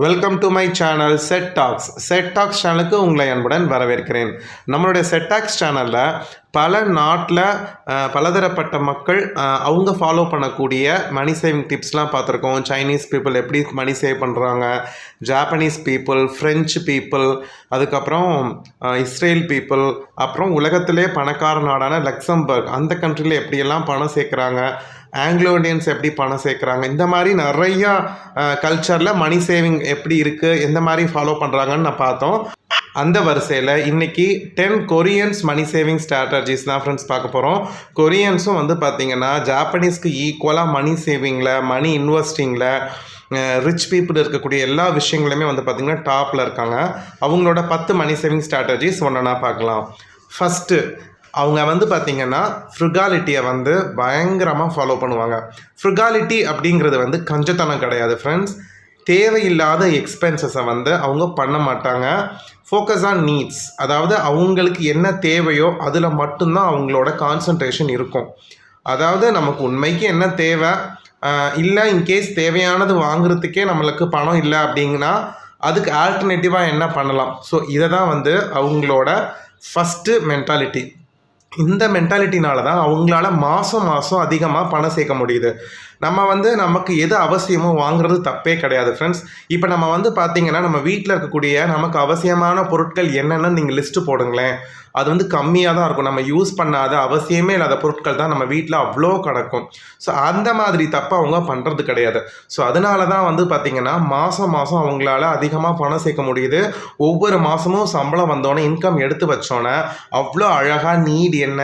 Welcome to my channel set tax. Set tax சேனலுக்கு உங்களை அன்புடன் வரவேற்கிறேன். நம்மளுடைய செட் டாக்ஸ் சேனலில் பல நாட்டில் பலதரப்பட்ட மக்கள் அவங்க ஃபாலோ பண்ணக்கூடிய மணி சேவிங் டிப்ஸ்லாம் பார்த்துருக்கோம். சைனீஸ் பீப்புள் எப்படி மணி சேவ் பண்ணுறாங்க, ஜாப்பனீஸ் பீப்புள், ஃப்ரெஞ்சு பீப்புள், அதுக்கப்புறம் இஸ்ரேல் பீப்புள், அப்புறம் உலகத்திலே பணக்கார நாடான லக்சம்பர்க் அந்த கண்ட்ரியில் எப்படியெல்லாம் பணம் சேர்க்குறாங்க, ஆங்கிலோ இண்டியன்ஸ் எப்படி பணம் சேர்க்குறாங்க, இந்த மாதிரி நிறையா கல்ச்சரில் மணி சேவிங் எப்படி இருக்குது, எந்த மாதிரி ஃபாலோ பண்ணுறாங்கன்னு நான் பார்த்தோம். அந்த வரிசையில் இன்றைக்கி 10 கொரியன்ஸ் மணி சேவிங் ஸ்ட்ராட்டஜிஸ் தான் ஃப்ரெண்ட்ஸ் பார்க்க போகிறோம். கொரியன்ஸும் வந்து பார்த்திங்கன்னா ஜாப்பனீஸ்க்கு ஈக்குவலாக மணி சேவிங்கில், மணி இன்வெஸ்டிங்கில், ரிச் பீப்புள் இருக்கக்கூடிய எல்லா விஷயங்களுமே வந்து பார்த்திங்கன்னா டாப்பில் இருக்காங்க. அவங்களோட 10 மணி சேவிங் ஸ்ட்ராட்டஜிஸ் ஒன்றா பார்க்கலாம். ஃபஸ்ட்டு அவங்க வந்து பார்த்திங்கன்னா ஃப்ரிகாலிட்டியை வந்து பயங்கரமாக ஃபாலோ பண்ணுவாங்க. ஃப்ரிகாலிட்டி அப்படிங்கிறது வந்து கஞ்சத்தனம் கிடையாது ஃப்ரெண்ட்ஸ். தேவையில்லாத எக்ஸ்பென்சஸை வந்து அவங்க பண்ண மாட்டாங்க. ஃபோக்கஸ் ஆன் நீட்ஸ், அதாவது அவங்களுக்கு என்ன தேவையோ அதில் மட்டும்தான் அவங்களோட கான்சன்ட்ரேஷன் இருக்கும். அதாவது நமக்கு உண்மைக்கு என்ன தேவை, இல்லை இன்கேஸ் தேவையானது வாங்குறதுக்கே நம்மளுக்கு பணம் இல்லை அப்படிங்கன்னா அதுக்கு ஆல்டர்னேட்டிவாக என்ன பண்ணலாம். ஸோ இதை தான் வந்து அவங்களோட ஃபஸ்ட்டு மென்டாலிட்டி. இந்த மென்டாலிட்டினால தான் அவங்களால மாதம் அதிகமாக பணம் சேர்க்க முடியுது. நம்ம வந்து நமக்கு எது அவசியமோ வாங்குறது தப்பே கிடையாது ஃப்ரெண்ட்ஸ். இப்போ நம்ம வந்து பார்த்திங்கன்னா நம்ம வீட்டில் இருக்கக்கூடிய நமக்கு அவசியமான பொருட்கள் என்னென்னு நீங்கள் லிஸ்ட்டு போடுங்களேன். அது வந்து கம்மியாக தான் இருக்கும். நம்ம யூஸ் பண்ணாத அவசியமே இல்லாத பொருட்கள் தான் நம்ம வீட்டில் அவ்வளோ கிடக்கும். ஸோ அந்த மாதிரி தப்பு அவங்க பண்ணுறது கிடையாது. ஸோ அதனால தான் வந்து பார்த்திங்கன்னா மாதம் அவங்களால அதிகமாக பணம் சேர்க்க முடியுது. ஒவ்வொரு மாதமும் சம்பளம் வந்தோடனே இன்கம் எடுத்து வச்சோன்னே அவ்வளோ அழகாக நீட் என்ன,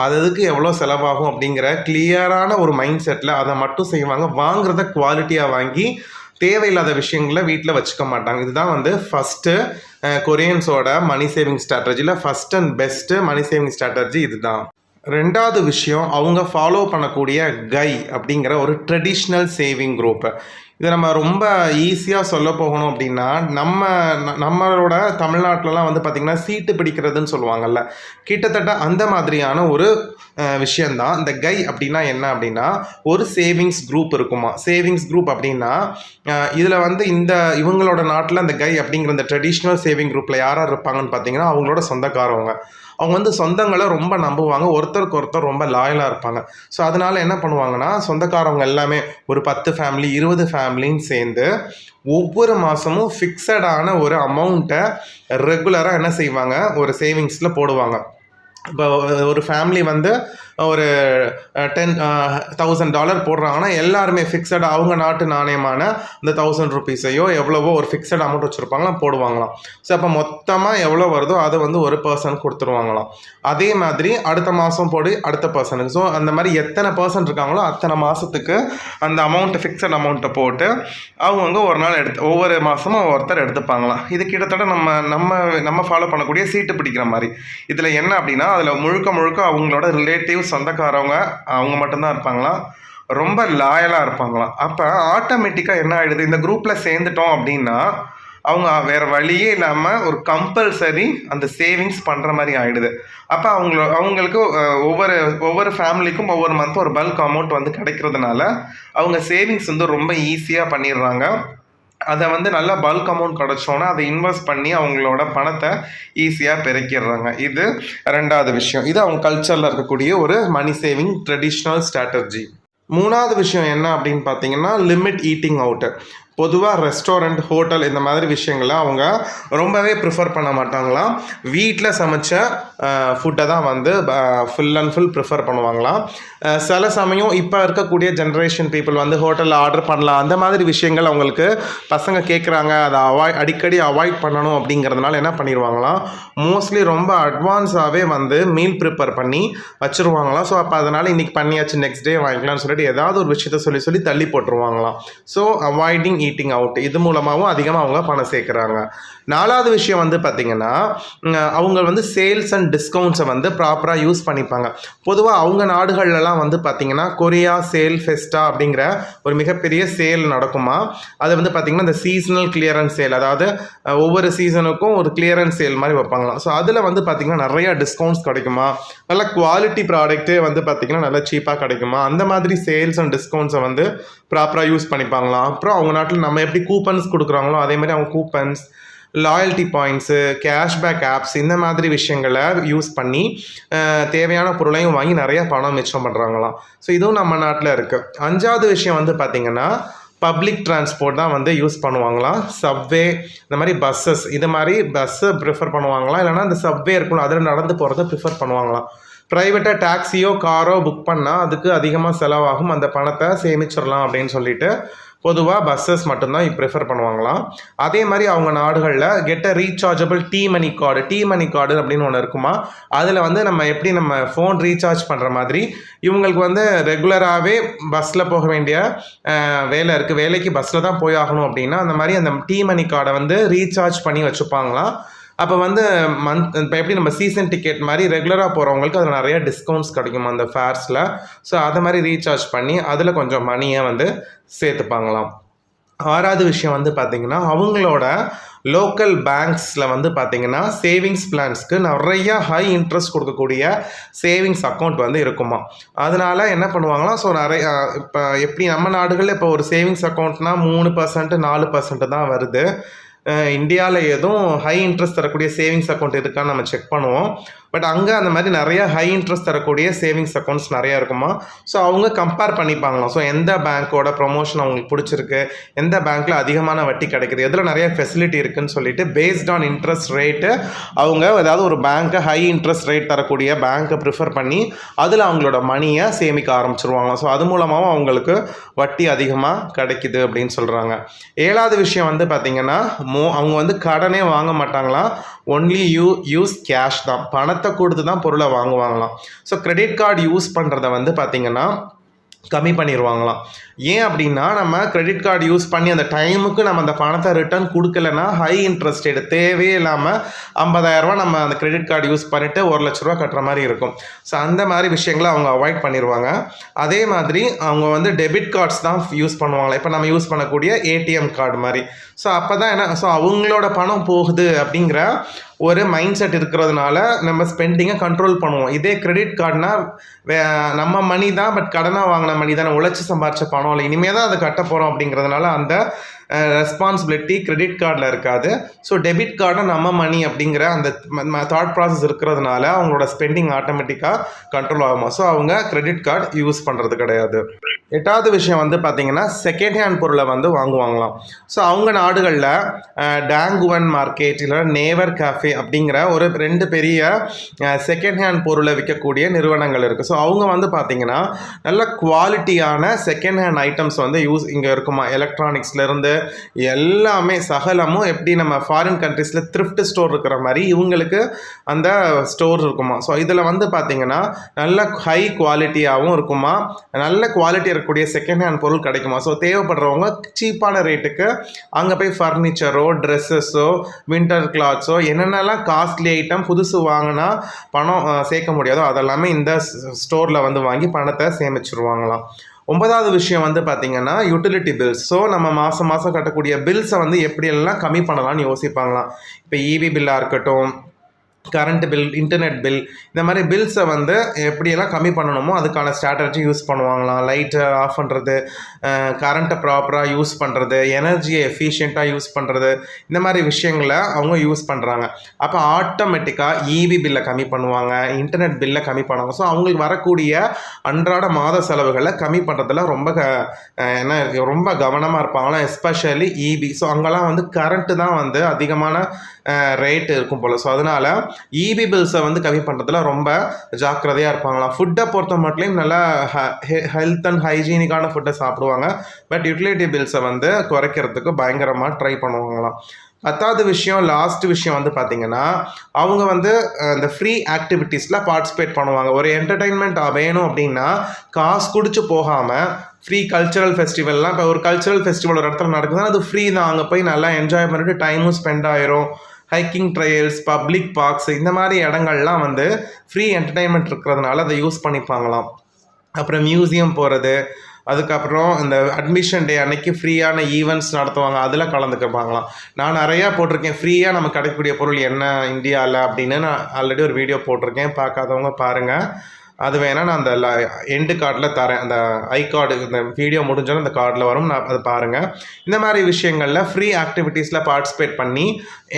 அதுக்கு எவ்வளோ செலவாகும் அப்படிங்கிற கிளியரான ஒரு மைண்ட் செட்டில் அதை மட்டும் செய்வாங்க. வாங்குறத குவாலிட்டியாக வாங்கி தேவையில்லாத விஷயங்களை வீட்டில் வச்சுக்க மாட்டாங்க. இதுதான் வந்து ஃபஸ்ட்டு கொரியன்ஸோட மணி சேவிங் ஸ்ட்ராட்டஜியில் first and best money saving strategy இதுதான். ரெண்டாவது விஷயம், அவங்க ஃபாலோ பண்ணக்கூடிய கை அப்படிங்கிற ஒரு ட்ரெடிஷ்னல் சேவிங் குரூப்பு. இதை நம்ம ரொம்ப ஈஸியாக சொல்ல போகணும் அப்படின்னா நம்மளோட தமிழ்நாட்டிலலாம் வந்து பார்த்திங்கன்னா சீட்டு பிடிக்கிறதுன்னு சொல்லுவாங்கள்ல, கிட்டத்தட்ட அந்த மாதிரியான ஒரு விஷயந்தான் இந்த கை. அப்படின்னா என்ன அப்படின்னா ஒரு சேவிங்ஸ் குரூப் இருக்குமா. சேவிங்ஸ் குரூப் அப்படின்னா இதில் வந்து இவங்களோட நாட்டில் இந்த கை அப்படிங்கிற இந்த ட்ரெடிஷ்னல் சேவிங் குரூப்பில் யாரார் இருப்பாங்கன்னு பார்த்தீங்கன்னா அவங்களோட சொந்தக்காரவங்க. அவங்க வந்து சொந்தங்களை ரொம்ப நம்புவாங்க, ஒருத்தருக்கு ஒருத்தர் ரொம்ப லாயலாக இருப்பாங்க. ஸோ அதனால் என்ன பண்ணுவாங்கன்னா சொந்தக்காரவங்க எல்லாமே ஒரு 10 ஃபேமிலி 20 ஃபேமிலின்னு சேர்ந்து ஒவ்வொரு மாதமும் ஃபிக்ஸடான ஒரு அமௌண்ட்டை ரெகுலராக என்ன செய்வாங்க, ஒரு சேவிங்ஸில் போடுவாங்க. இப்போ ஒரு ஃபேமிலி வந்து ஒரு $10,000 போடுறாங்கன்னா எல்லாருமே ஃபிக்ஸடாக அவங்க நாட்டு நாணயமான இந்த 1000 ருபீஸையோ எவ்வளவோ ஒரு ஃபிக்ஸட் அமௌண்ட் வச்சுருப்பாங்களாம், போடுவாங்களாம். ஸோ அப்போ மொத்தமாக எவ்வளோ வருதோ அதை வந்து ஒரு பர்சன் கொடுத்துருவாங்களாம். அதே மாதிரி அடுத்த மாதம் போடு அடுத்த பர்சனுக்கு. ஸோ அந்த மாதிரி எத்தனை பர்சன் இருக்காங்களோ அத்தனை மாதத்துக்கு அந்த அமௌண்ட்டு ஃபிக்ஸட் அமௌண்ட்டை போட்டு அவங்கவுங்க ஒரு நாள் ஒவ்வொரு மாதமும் ஒருத்தர் எடுத்துப்பாங்களாம். இது கிட்டத்தட்ட நம்ம ஃபாலோ பண்ணக்கூடிய சீட்டு பிடிக்கிற மாதிரி. இதில் என்ன அப்படின்னா அதில் முழுக்க அவங்களோட ரிலேட்டிவ் சொந்தக்காரவங்க அவங்க மட்டும்தான் இருப்பாங்களாம், ரொம்ப லாயலாக இருப்பாங்களாம். அப்போ ஆட்டோமேட்டிக்காக என்ன ஆகிடுது, இந்த குரூப்பில் சேர்ந்துட்டோம் அப்படின்னா அவங்க வேறு வழியே இல்லாமல் ஒரு கம்பல்சரி அந்த சேவிங்ஸ் பண்ணுற மாதிரி ஆகிடுது. அப்போ அவங்களுக்கு ஒவ்வொரு ஃபேமிலிக்கும் ஒவ்வொரு மந்த்தும் ஒரு பல்க் அமௌண்ட் வந்து கிடைக்கிறதுனால அவங்க சேவிங்ஸ் வந்து ரொம்ப ஈஸியாக பண்ணிடுறாங்க. அதை வந்து நல்லா பல்க் அமௌண்ட் கிடச்சோன்னா அதை இன்வெஸ்ட் பண்ணி அவங்களோட பணத்தை ஈஸியாக பெருக்கிடுறாங்க. இது ரெண்டாவது விஷயம். இது அவங்க கல்ச்சரில் இருக்கக்கூடிய ஒரு மணி சேவிங் ட்ரெடிஷ்னல் ஸ்ட்ராட்டஜி. மூணாவது விஷயம் என்ன அப்படின்னு பார்த்தீங்கன்னா லிமிட் ஈட்டிங் அவுட்டு. பொதுவாக ரெஸ்டாரண்ட், ஹோட்டல் இந்த மாதிரி விஷயங்களை அவங்க ரொம்பவே ப்ரிஃபர் பண்ண மாட்டாங்களாம். வீட்டில் சமைச்ச ஃபுட்டை தான் வந்து ஃபுல் அண்ட் ஃபுல் ப்ரிஃபர் பண்ணுவாங்களாம். சில சமயம் இப்போ இருக்கக்கூடிய ஜென்ரேஷன் பீப்புள் வந்து ஹோட்டலில் ஆர்டர் பண்ணலாம், அந்த மாதிரி விஷயங்கள் அவங்களுக்கு பசங்க கேட்குறாங்க, அதை அடிக்கடி அவாய்ட் பண்ணணும் அப்படிங்கிறதுனால என்ன பண்ணிடுவாங்களாம், மோஸ்ட்லி ரொம்ப அட்வான்ஸாகவே வந்து மீல் ப்ரிப்பேர் பண்ணி வச்சுருவாங்களாம். ஸோ அப்போ அதனால் இன்றைக்கி பண்ணியாச்சு நெக்ஸ்ட் டே வாங்கிக்கலாம்னு சொல்லிட்டு ஏதாவது ஒரு விஷயத்த சொல்லி தள்ளி போட்டுருவாங்களாம். ஸோ அவாய்டிங் ஈட்டிங் அவுட், இது மூலமாகவும் அதிகமாக அவங்க பணம் சேர்க்குறாங்க. நாலாவது விஷயம் வந்து பார்த்திங்கன்னா அவங்க வந்து சேல்ஸ் அண்ட் டிஸ்கவுண்ட்ஸை வந்து ப்ராப்பராக யூஸ் பண்ணிப்பாங்க. பொதுவாக அவங்க நாடுகள்லாம் வந்து பார்த்திங்கன்னா கொரியா சேல் ஃபெஸ்டா அப்படிங்கிற ஒரு மிகப்பெரிய சேல் நடக்குமா. அது வந்து பார்த்திங்கன்னா இந்த சீசனல் கிளியரன்ஸ் சேல், அதாவது ஒவ்வொரு சீசனுக்கும் ஒரு கிளியரன்ஸ் சேல் மாதிரி வைப்பாங்களாம். ஸோ அதில் வந்து பார்த்திங்கன்னா நிறையா டிஸ்கவுண்ட்ஸ் கிடைக்குமா, நல்ல குவாலிட்டி ப்ராடக்ட்டே வந்து பார்த்திங்கன்னா நல்லா சீப்பாக கிடைக்குமா, அந்த மாதிரி சேல்ஸ் அண்ட் டிஸ்கவுண்ட்ஸை வந்து ப்ராப்பராக யூஸ் பண்ணிப்பாங்களாம். அப்புறம் அவங்க நாட்டில் நம்ம எப்படி கூப்பன்ஸ் கொடுக்குறாங்களோ அதே மாதிரி அவங்க coupons, loyalty points, cashback apps இந்த மாதிரி விஷயங்களை யூஸ் பண்ணி தேவையான பொருளையும் வாங்கி நிறையா பணம் மிச்சம் பண்ணுறாங்களாம். ஸோ இதுவும் நம்ம நாட்டில் இருக்குது. 5வது விஷயம் வந்து பார்த்திங்கன்னா பப்ளிக் டிரான்ஸ்போர்ட் தான் வந்து யூஸ் பண்ணுவாங்களாம். சப்வே இந்த மாதிரி பஸ்ஸஸ், இது மாதிரி பஸ்ஸை ப்ரிஃபர் பண்ணுவாங்களாம். இல்லைனா இந்த சப்வே இருக்கணும் அதில் நடந்து போகிறத ப்ரிஃபர் பண்ணுவாங்களாம். ப்ரைவேட்டாக டாக்ஸியோ காரோ புக் பண்ணால் அதுக்கு அதிகமாக செலவாகும், அந்த பணத்தை சேமிச்சிடலாம் அப்படின்னு சொல்லிட்டு பொதுவாக பஸ்ஸஸ் மட்டும்தான் ப்ரிஃபர் பண்ணுவாங்களாம். அதே மாதிரி அவங்க நாடுகளில் get a rechargeable T money card அப்படின்னு ஒன்று இருக்குமா. அதில் வந்து நம்ம எப்படி நம்ம ஃபோன் ரீசார்ஜ் பண்ணுற மாதிரி இவங்களுக்கு வந்து ரெகுலராகவே பஸ்ஸில் போக வேண்டிய வேலை இருக்குது, வேலைக்கு பஸ்ஸில் தான் போய் ஆகணும் அப்படின்னா அந்த மாதிரி அந்த டி மணி கார்டை வந்து ரீசார்ஜ் பண்ணி வச்சுப்பாங்களாம். அப்போ வந்து இப்போ எப்படி நம்ம சீசன் டிக்கெட் மாதிரி ரெகுலராக போகிறவங்களுக்கு அதில் நிறைய டிஸ்கவுண்ட்ஸ் கிடைக்கும் அந்த ஃபேர்ஸில். ஸோ அதை மாதிரி ரீசார்ஜ் பண்ணி அதில் கொஞ்சம் மணியை வந்து சேர்த்துப்பாங்களாம். 6வது விஷயம் வந்து பார்த்திங்கன்னா அவங்களோட லோக்கல் பேங்க்ஸில் வந்து பார்த்திங்கன்னா சேவிங்ஸ் பிளான்ஸ்க்கு நிறையா ஹை இன்ட்ரெஸ்ட் கொடுக்கக்கூடிய சேவிங்ஸ் அக்கௌண்ட் வந்து இருக்குமா. அதனால் என்ன பண்ணுவாங்களாம், ஸோ நிறைய இப்போ எப்படி நம்ம நாடுகளில் இப்போ ஒரு சேவிங்ஸ் அக்கௌண்ட்னால் 3% 4% தான் வருது. இந்தியாவில் எதுவும் ஹை இன்ட்ரெஸ்ட் தரக்கூடிய சேவிங்ஸ் அக்கௌண்ட் இருக்கான்னு நம்ம செக் பண்ணுவோம். பட் அங்கே அந்த மாதிரி நிறையா ஹை இன்ட்ரெஸ்ட் தரக்கூடிய சேவிங்ஸ் அக்கௌண்ட்ஸ் நிறையா இருக்குமா. ஸோ அவங்க கம்பேர் பண்ணிப்பாங்களாம். ஸோ எந்த பேங்க்கோட ப்ரொமோஷன் அவங்களுக்கு பிடிச்சிருக்கு, எந்த பேங்க்கில் அதிகமான வட்டி கிடைக்குது, எதில் நிறைய ஃபெசிலிட்டி இருக்குதுன்னு சொல்லிட்டு பேஸ்ட் ஆன் இன்ட்ரெஸ்ட் ரேட்டு அவங்க ஏதாவது ஒரு பேங்க்கை ஹை இன்ட்ரெஸ்ட் ரேட் தரக்கூடிய பேங்க்கை ப்ரிஃபர் பண்ணி அதில் அவங்களோட மணியை சேமிக்க ஆரம்பிச்சிருவாங்களாம். ஸோ அது மூலமாகவும் அவங்களுக்கு வட்டி அதிகமாக கிடைக்குது அப்படின்னு சொல்கிறாங்க. 7வது விஷயம் வந்து பார்த்திங்கன்னா அவங்க வந்து கடனே வாங்க மாட்டாங்களாம். ஒன்லி யூஸ் கேஷ் தான், பணத்தை கொடுத்து தான் பொருளை வாங்குவாங்களாம். ஸோ கிரெடிட் கார்டு யூஸ் பண்ணுறத வந்து பார்த்திங்கன்னா கம்மி பண்ணிடுவாங்களாம். ஏன் அப்படின்னா நம்ம கிரெடிட் கார்டு யூஸ் பண்ணி அந்த டைமுக்கு நம்ம அந்த பணத்தை ரிட்டர்ன் கொடுக்கலன்னா ஹை இன்ட்ரெஸ்ட் ரேட் தேவையே இல்லாமல் 50,000 நம்ம அந்த கிரெடிட் கார்டு யூஸ் பண்ணிவிட்டு 1,00,000 ரூபா கட்டுற மாதிரி இருக்கும். ஸோ அந்த மாதிரி விஷயங்களை அவங்க அவாய்ட் பண்ணிடுவாங்க. அதே மாதிரி அவங்க வந்து டெபிட் கார்ட்ஸ் தான் யூஸ் பண்ணுவாங்களா, இப்போ நம்ம யூஸ் பண்ணக்கூடிய ஏடிஎம் கார்டு மாதிரி. ஸோ அப்போ தான் என்ன, ஸோ அவங்களோட பணம் போகுது அப்படிங்கிற ஒரு மைண்ட் செட் இருக்கிறதுனால நம்ம ஸ்பெண்டிங்கை கண்ட்ரோல் பண்ணுவோம். இதே கிரெடிட் கார்டுனா நம்ம மணி தான், பட் கடனாக வாங்கின மணி தானே, உழைச்சி சம்பாரிச்ச பணம் இல்லை, இனிமேல் தான் அதை கட்ட போகிறோம் அப்படிங்கிறதுனால அந்த ரெஸ்பான்சிபிலிட்டி கிரெடிட் கார்டில் இருக்காது. ஸோ டெபிட் கார்டை நம்ம மணி அப்படிங்கிற அந்த தாட் ப்ராசஸ் இருக்கிறதுனால அவங்களோட ஸ்பெண்டிங் ஆட்டோமேட்டிக்காக கண்ட்ரோல் ஆகுமா. ஸோ அவங்க கிரெடிட் கார்டு யூஸ் பண்ணுறது கிடையாது. 8வது விஷயம் வந்து பார்த்திங்கன்னா செகண்ட் ஹேண்ட் பொருளை வந்து வாங்குவாங்களாம். ஸோ அவங்க நாடுகளில் டாங்குவன் மார்க்கெட் இல்லை நேவர் கேஃபே அப்படிங்கிற ஒரு 2 பெரிய செகண்ட் ஹேண்ட் பொருளை விற்கக்கூடிய நிறுவனங்கள் இருக்குது. ஸோ அவங்க வந்து பார்த்திங்கன்னா நல்ல குவாலிட்டியான செகண்ட் ஹேண்ட் ஐட்டம்ஸ் வந்து இங்கே இருக்குமா. எலக்ட்ரானிக்ஸ்லேருந்து எல்லாமே சகலமும் எப்படி நம்ம ஃபாரின் கண்ட்ரீஸில் த்ரிஃப்ட் ஸ்டோர் இருக்கிற மாதிரி இவங்களுக்கு அந்த ஸ்டோர் இருக்குமா. ஸோ இதில் வந்து பார்த்திங்கன்னா நல்ல ஹை குவாலிட்டியாகவும் இருக்குமா, நல்ல குவாலிட்டி இருக்கக்கூடிய செகண்ட் ஹேண்ட் பொருள் கிடைக்குமா. ஸோ தேவைப்படுறவங்க சீப்பான ரேட்டுக்கு அங்கே போய் ஃபர்னிச்சரோ ட்ரெஸ்ஸஸோ வின்டர் கிளாத்ஸோ என்னென்னலாம் காஸ்ட்லி ஐட்டம் புதுசு வாங்கினா பணம் சேர்க்க முடியாதோ அதெல்லாமே இந்த ஸ்டோரில் வந்து வாங்கி பணத்தை சேமிச்சிருவாங்களாம். 9வது விஷயம் வந்து பார்த்திங்கன்னா யூட்டிலிட்டி பில்ஸ். ஸோ நம்ம மாதம் கட்டக்கூடிய பில்ஸை வந்து எப்படியெல்லாம் கம்மி பண்ணலாம்னு யோசிப்பாங்களாம். இப்போ இபி பில்லாக இருக்கட்டும், கரண்ட் பில், இன்டர்நெட் பில், இந்த மாதிரி பில்ஸை வந்து எப்படியெல்லாம் கம்மி பண்ணணுமோ அதுக்கான ஸ்ட்ராட்டஜி யூஸ் பண்ணுவாங்களாம். லைட்டை ஆஃப் பண்ணுறது, கரண்ட்டை ப்ராப்பராக யூஸ் பண்ணுறது, எனர்ஜியை எஃபிஷியண்ட்டாக யூஸ் பண்ணுறது, இந்த மாதிரி விஷயங்களை அவங்க யூஸ் பண்ணுறாங்க. அப்போ ஆட்டோமேட்டிக்காக இபி பில்லை கம்மி பண்ணுவாங்க, இன்டர்நெட் பில்லை கம்மி பண்ணுவாங்க. ஸோ அவங்களுக்கு வரக்கூடிய அன்றாட மாத செலவுகளை கம்மி பண்ணுறதுல ரொம்ப கவனமாக இருப்பாங்களாம், எஸ்பெஷலி இபி. ஸோ அங்கெல்லாம் வந்து கரண்ட்டு தான் வந்து அதிகமான ரேட்டு இருக்கும் போல். ஸோ அதனால் இபி பில்ஸை வந்து கம்மி பண்ணுறதுல ரொம்ப ஜாக்கிரதையாக இருப்பாங்களாம். ஃபுட்டை பொறுத்த மட்டும் நல்லா ஹெல்த் அண்ட் ஹைஜீனிக்கான ஃபுட்டை சாப்பிடுவாங்க. பட் யூட்டிலிட்டி பில்ஸை வந்து குறைக்கிறதுக்கு பயங்கரமாக ட்ரை பண்ணுவாங்களாம். 10வது விஷயம், லாஸ்ட் விஷயம் வந்து பார்த்திங்கன்னா அவங்க வந்து இந்த ஃப்ரீ ஆக்டிவிட்டீஸில் பார்ட்டிசிபேட் பண்ணுவாங்க. ஒரு என்டர்டெயின்மெண்ட் வேணும் அப்படின்னா காசு குடிச்சு போகாமல் ஃப்ரீ கல்ச்சுரல் ஃபெஸ்டிவல்லாம், இப்போ ஒரு கல்ச்சுரல் ஃபெஸ்டிவல் ஒரு இடத்துல நடக்குதுன்னா அது ஃப்ரீ தான், அங்கே போய் நல்லா என்ஜாய் பண்ணிட்டு டைமும் ஸ்பெண்ட் ஆயிரும். ஹைக்கிங் ட்ரையல்ஸ், பப்ளிக் பார்க்ஸ், இந்த மாதிரி இடங்கள்லாம் வந்து ஃப்ரீ என்டர்டெயின்மெண்ட் இருக்கிறதுனால அதை யூஸ் பண்ணிப்பாங்களாம். அப்புறம் மியூசியம் போகிறது, அதுக்கப்புறம் இந்த அட்மிஷன் டே அன்னைக்கு ஃப்ரீயான ஈவெண்ட்ஸ் நடத்துவாங்க, அதில் கலந்துக்கப்பாங்களாம். நான் நிறையா போட்டிருக்கேன் ஃப்ரீயாக நமக்கு கிடைக்கக்கூடிய பொருள் என்ன இந்தியாவில் அப்படின்னு. நான் ஆல்ரெடி ஒரு வீடியோ போட்டிருக்கேன், பார்க்காதவங்க பாருங்கள். அது வேணால் நான் அந்த எண்டு கார்டில் தரேன். அந்த ஐ கார்டு இந்த வீடியோ முடிஞ்சாலும் அந்த கார்டில் வரும், நான் அதை பாருங்கள். இந்த மாதிரி விஷயங்களில் ஃப்ரீ ஆக்டிவிட்டீஸில் பார்ட்டிசிபேட் பண்ணி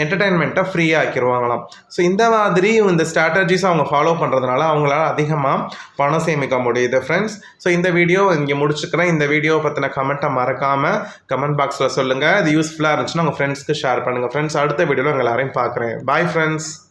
என்டர்டெயின்மெண்ட்டை ஃப்ரீயாக ஆக்கிடுவாங்களாம். ஸோ இந்த மாதிரி இந்த ஸ்ட்ராட்டஜிஸ் அவங்க ஃபாலோ பண்ணுறதுனால அவங்களால அதிகமாக பணம் சேமிக்க முடியுது ஃப்ரெண்ட்ஸ். ஸோ இந்த வீடியோ இங்கே முடிச்சுக்கிறேன். இந்த வீடியோவை பற்றின கமெண்ட்டை மறக்காமல் கமெண்ட் பாக்ஸில் சொல்லுங்கள். இது யூஸ்ஃபுல்லாக இருந்துச்சுன்னா உங்கள் ஃப்ரெண்ட்ஸ்க்கு ஷேர் பண்ணுங்கள் ஃப்ரெண்ட்ஸ். அடுத்த வீடியோவில் உங்கள் எல்லாரையும் பார்க்குறேன். Bye friends.